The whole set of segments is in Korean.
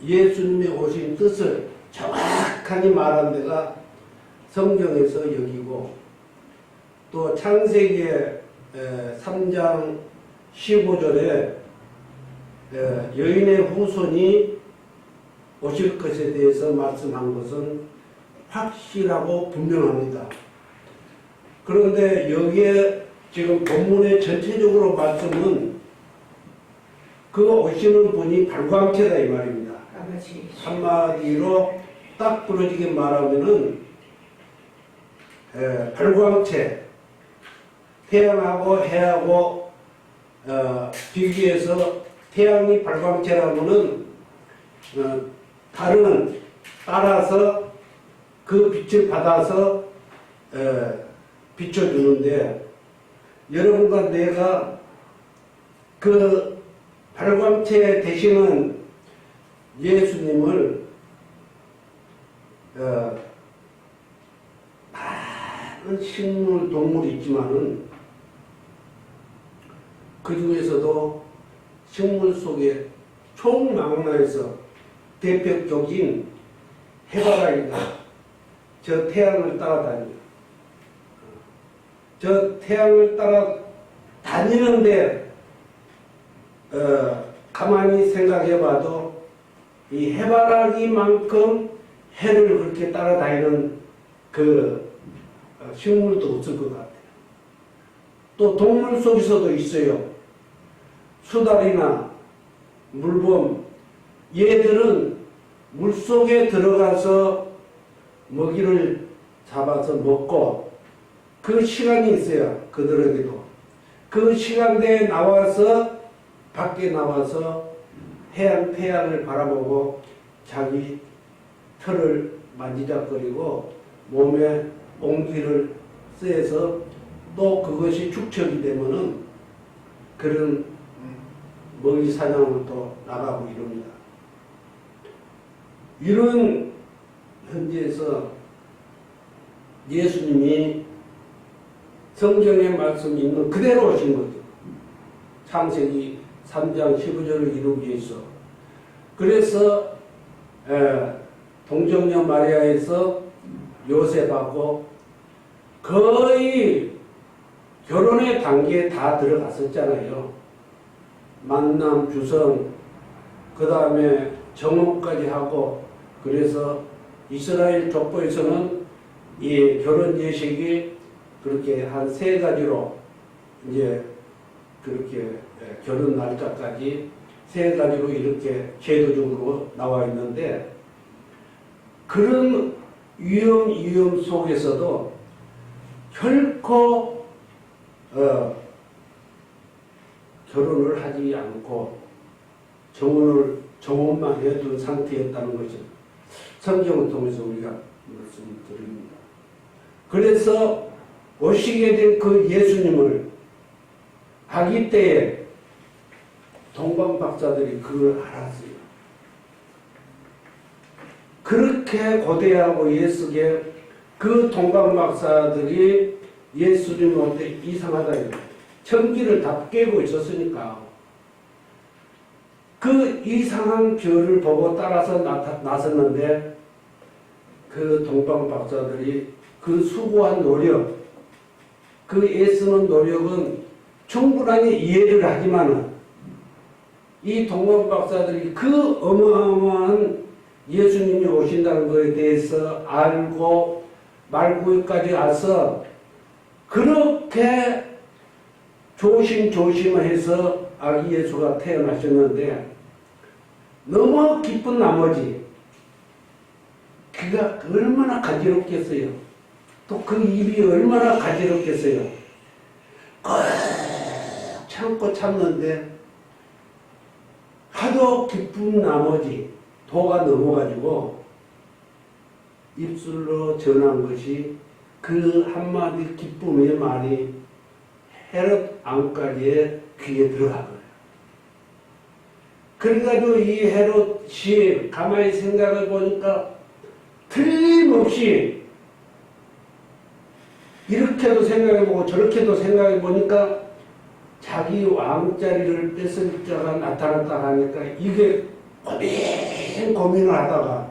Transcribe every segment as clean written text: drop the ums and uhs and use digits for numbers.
예수님이 오신 뜻을 정확하게 말한 데가 성경에서 여기고, 또 창세기 3장 15절에 여인의 후손이 오실 것에 대해서 말씀한 것은 확실하고 분명합니다. 그런데 여기에 지금 본문의 전체적으로 말씀은 그 오시는 분이 발광체다 이 말입니다. 한마디로 딱 부러지게 말하면은 발광체, 태양하고 해하고 비교해서 태양이 발광체라면은 달은 따라서 그 빛을 받아서 비춰주는데, 여러분과 내가 그 발광체 되시는 예수님을 많은 식물, 동물이 있지만은 그 중에서도 식물 속에 총망라에서 대표적인 해바라기가 저 태양을 따라다녀요. 저 태양을 따라 다니는데 가만히 생각해봐도 이 해바라기만큼 해를 그렇게 따라다니는 그 식물도 없을 것 같아요. 또 동물 속에서도 있어요. 수달이나 물범, 얘들은 물속에 들어가서 먹이를 잡아서 먹고 그 시간이 있어요. 그들에게도. 그 시간대에 나와서 밖에 나와서 태양을 바라보고 자기 털을 만지작거리고 몸에 옹기를 쐬서 또 그것이 축적이 되면은 그런 먹이 사냥을 또 나가고 이럽니다. 이런 현지에서 예수님이 성경의 말씀이 있는 그대로 오신 거죠. 창세기 3장 15절을 이루기 위해서. 그래서 동정녀 마리아에서 요셉하고 거의 결혼의 단계에 다 들어갔었잖아요. 만남, 주성, 그 다음에 정혼까지 하고, 그래서 이스라엘 족보에서는 이 결혼 예식이 그렇게 한 3가지로 이제 그렇게 결혼 날짜까지 3가지로 이렇게 제도적으로 나와 있는데, 그런 위험 속에서도 결코 결혼을 하지 않고 정혼만 해둔 상태였다는 것을 성경을 통해서 우리가 말씀드립니다. 그래서 오시게 된 그 예수님을 아기 때에 동방 박사들이 그걸 알았어요. 그렇게 고대하고 예수게 그 동방 박사들이 예수님 올 때 이상하다 이거예요. 천기를 다 깨고 있었으니까 그 이상한 별을 보고 따라서 나섰는데, 그 동방 박사들이 그 수고한 노력, 그 애쓰는 노력은 충분하게 이해를 하지만은 이 동방 박사들이 그 어마어마한 예수님이 오신다는 것에 대해서 알고 말구까지 와서 그렇게 조심조심해서 아기 예수가 태어나셨는데, 너무 기쁜 나머지 그가 얼마나 간지럽겠어요. 또 그 입이 얼마나 간지럽겠어요. 꼭 참고 참는데 하도 기쁜 나머지 도가 넘어가지고 입술로 전한 것이 그 한마디 기쁨의 말이 헤롯 왕까지의 귀에 들어가거든요. 그래가지고 이 헤롯이 가만히 생각해 보니까 틀림없이 이렇게도 생각해보고 저렇게도 생각해보니까 자기 왕자리를 뺏을 자가 나타났다 하니까 이게 고민을 하다가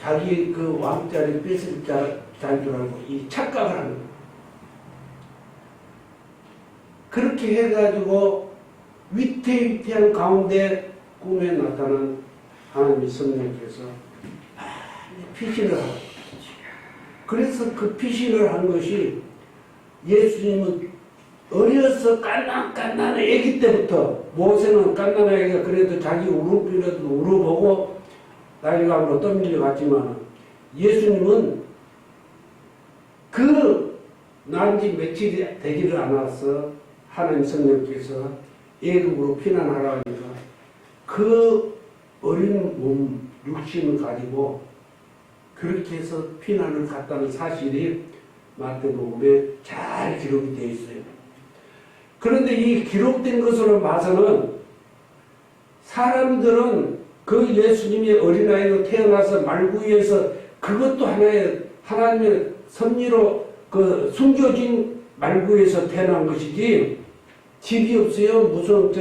자기 왕자를 뺏을 자인 줄 알고 이 착각을 하는 거예요. 그렇게 해가지고 위태위태한 가운데 꿈에 나타난 하나님의 성령께서 피신을 하고, 그래서 그 피신을 한 것이 예수님은 어려서 깐난깐난한 애기 때부터, 모세는 깐난한 애기가 그래도 자기 울음이라도 울어보고 나이가 떠밀려 갔지만, 예수님은 난지 며칠이 되지를 않아서 하나님 성령께서 애굽으로 피난하라 하니까 그 어린 몸, 육신을 가지고 그렇게 해서 피난을 갔다는 사실이 마태복음에 잘 기록이 되어 있어요. 그런데 이 기록된 것으로 봐서는 사람들은 그 예수님이 어린아이로 태어나서 말구이에서 그것도 하나님의 섭리로 숨겨진 말구이에서 태어난 것이지, 집이 없어요. 무슨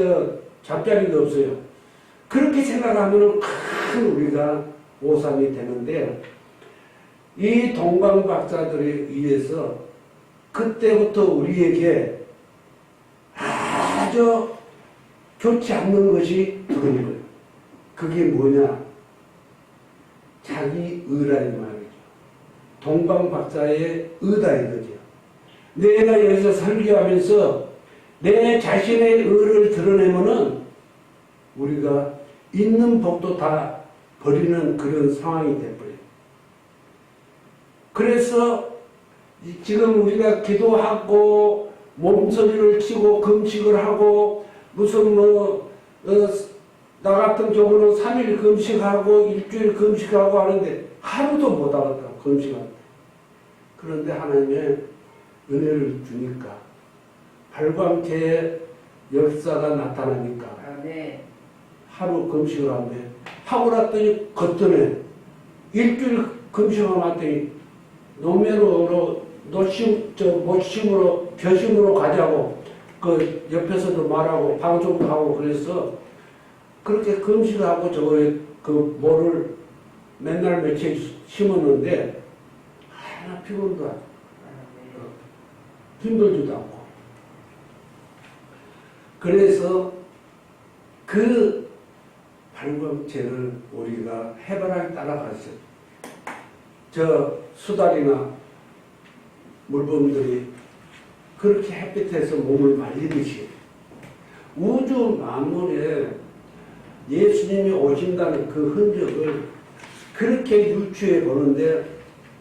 잠자리도 없어요. 그렇게 생각하면 큰 우리가 오산이 되는데, 이 동방박사들에 의해서 그때부터 우리에게 아주 좋지 않는 것이 들어온 거예요. 그게 뭐냐? 자기 의라는 말이죠. 동방박사의 의다 이거죠. 내가 여기서 설교하면서 내 자신의 의를 드러내면은 우리가 있는 복도 다 버리는 그런 상황이 돼버려요. 그래서 지금 우리가 기도하고 몸서리를 치고 금식을 하고 무슨 나 같은 경우는 3일 금식하고 일주일 금식하고 하는데 하루도 못 하겠다, 금식한테. 그런데 하나님의 은혜를 주니까, 발광체의 역사가 나타나니까, 하루 금식을 하는데 하고 났더니 걷더네. 일주일 금식하고 났더니 노면으로 모심으로 벼심으로 가자고 그 옆에서도 말하고 방송도 하고, 그래서 그렇게 금식하고 뭐를 맨날 며칠 심었는데 하나 피곤도 않고 힘들지도 않고. 그래서 그 발광체를 우리가 해바라기 따라갔어요. 수달이나 물범들이 그렇게 햇빛에서 몸을 말리듯이 우주 만물에 예수님이 오신다는 그 흔적을 그렇게 유추해 보는데,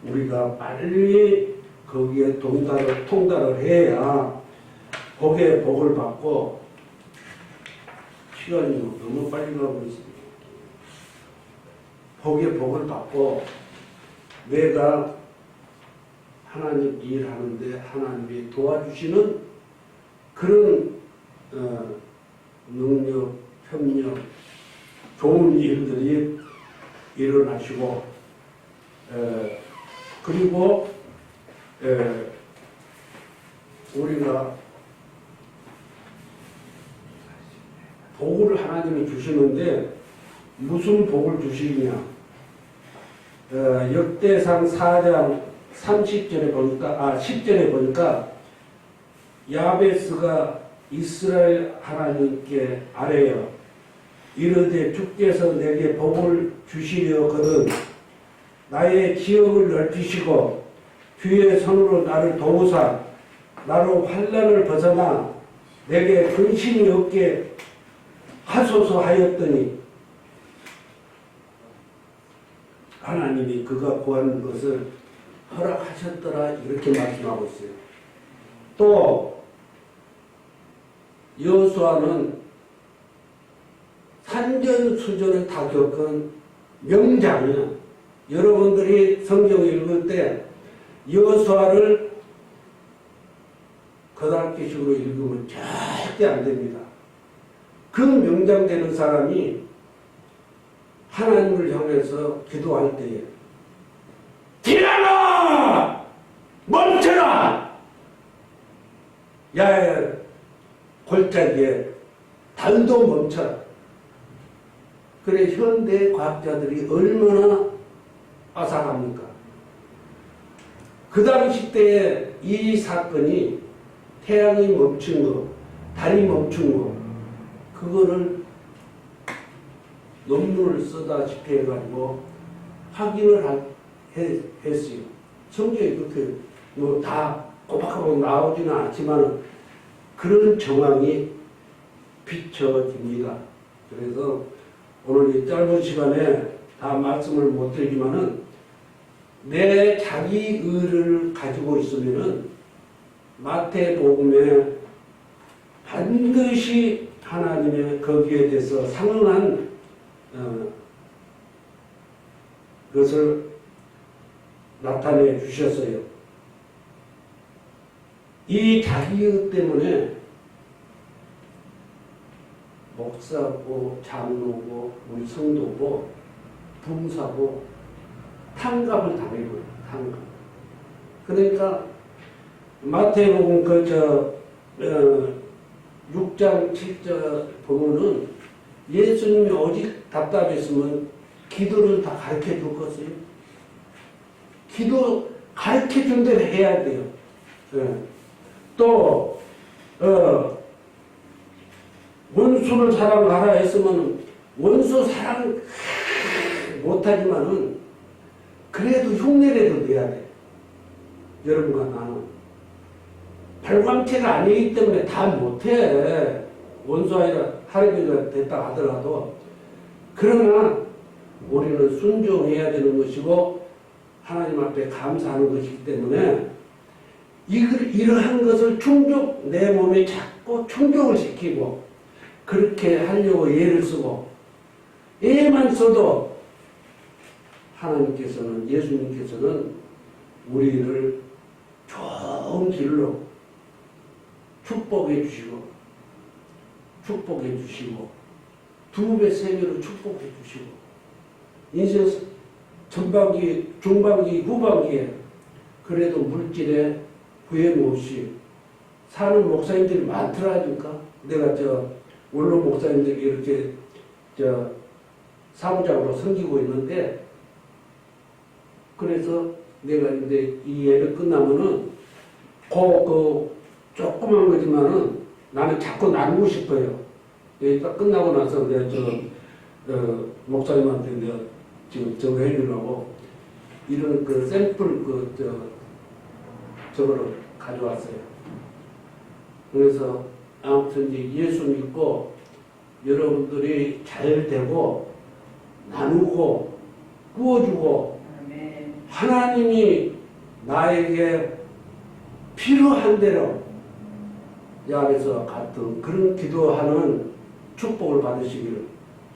우리가 빨리 거기에 통달을 해야 복에 복을 받고, 시간이 너무 빨리 가고 있습니다. 복에 복을 받고 내가 하나님 일하는데 하나님이 도와주시는 그런 능력, 협력, 좋은 일들이 일어나시고, 그리고 우리가 복을 하나님이 주시는데 무슨 복을 주시느냐? 역대상 4장 30절에 보니까, 10절에 보니까 야베스가 이스라엘 하나님께 아뢰어 이르되 주께서 내게 복을 주시려거든 나의 지역을 넓히시고 주의 손으로 나를 도우사 나로 환난을 벗어나 내게 근심이 없게 하소서 하였더니 하나님이 그가 구하는 것을 허락하셨더라, 이렇게 말씀하고 있어요. 또 여호수아는 산전수전을 다 겪은 명장이야. 여러분들이 성경을 읽을 때 여호수아를 거달기식으로 읽으면 절대 안 됩니다. 그 명장 되는 사람이 하나님을 향해서 기도할 때에 티라노! 멈춰라! 야, 골짜기에 달도 멈춰라. 그래 현대 과학자들이 얼마나 아삭합니까? 그 당시 때에 이 사건이 태양이 멈춘 거, 달이 멈춘 거, 그거를 논문을 쓰다시피 해가지고 확인을 했어요. 성경에 그렇게 뭐 다 꼬박꼬박 나오지는 않지만 그런 정황이 비춰집니다. 그래서 오늘 이 짧은 시간에 다 말씀을 못 드리지만은 내 자기 의를 가지고 있으면은 마태복음에 반드시 하나님의 거기에 대해서 상응한 것을 나타내 주셨어요. 이 자기의 때문에 목사고 장로고 우리 성도고 봉사고 탕감을 당해버려요. 탕감. 그러니까 마태복음 6장 7절 보면은 예수님이 오직 답답했으면 기도를 다 가르쳐 줄 것이에요. 기도 가르쳐 준 대로 해야 돼요. 또 원수를 사랑하라 했으면 원수 사랑 못하지만은 그래도 흉내라도 내야 돼. 여러분과 나는 발광체가 아니기 때문에 다 못해. 원수 아니라 할아버지가 됐다 하더라도. 그러나 우리는 순종해야 되는 것이고 하나님 앞에 감사하는 것이기 때문에 이러한 것을 내 몸에 자꾸 충족을 시키고 그렇게 하려고 애를 쓰고 애만 써도 하나님께서는 예수님께서는 우리를 좋은 길로 축복해 주시고 2배, 3배로 축복해 주시고 인생 전반기, 중반기, 후반기에 그래도 물질에 부행 없이 사는 목사님들이 많더라니까. 내가 원로 목사님들이 이렇게 사무장으로 섬기고 있는데 그래서 내가 이제 이 예배 끝나면은 그 조그만 거지만은 나는 자꾸 나누고 싶어요. 딱 끝나고 나서 내가 목사님한테 내가 지금 저거 해주려고 이런 그 샘플 저거를 가져왔어요. 그래서 아무튼 이제 예수 믿고 여러분들이 잘 되고 나누고 구워주고 하나님이 나에게 필요한 대로 야베스와 같은 그런 기도하는 축복을 받으시기를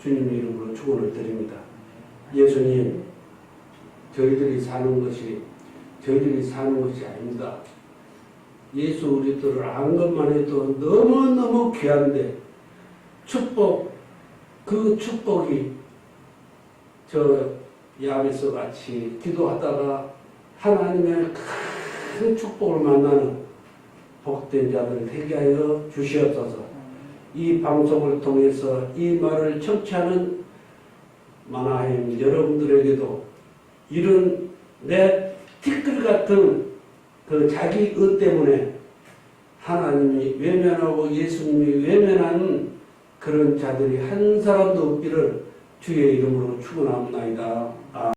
주님의 이름으로 축원을 드립니다. 예수님, 저희들이 사는 것이 아닙니다. 예수 우리들을 안 것만 해도 너무너무 귀한데 그 축복이 야베스 같이 기도하다가 하나님의 큰 축복을 만나는 복된 자들 되게 하여 주시옵소서. 이 방송을 통해서 이 말을 청취하는 만화임 여러분들에게도 이런 내 티끌 같은 그 자기 의 때문에 하나님이 외면하고 예수님이 외면하는 그런 자들이 한 사람도 없기를 주의 이름으로 축원합니다.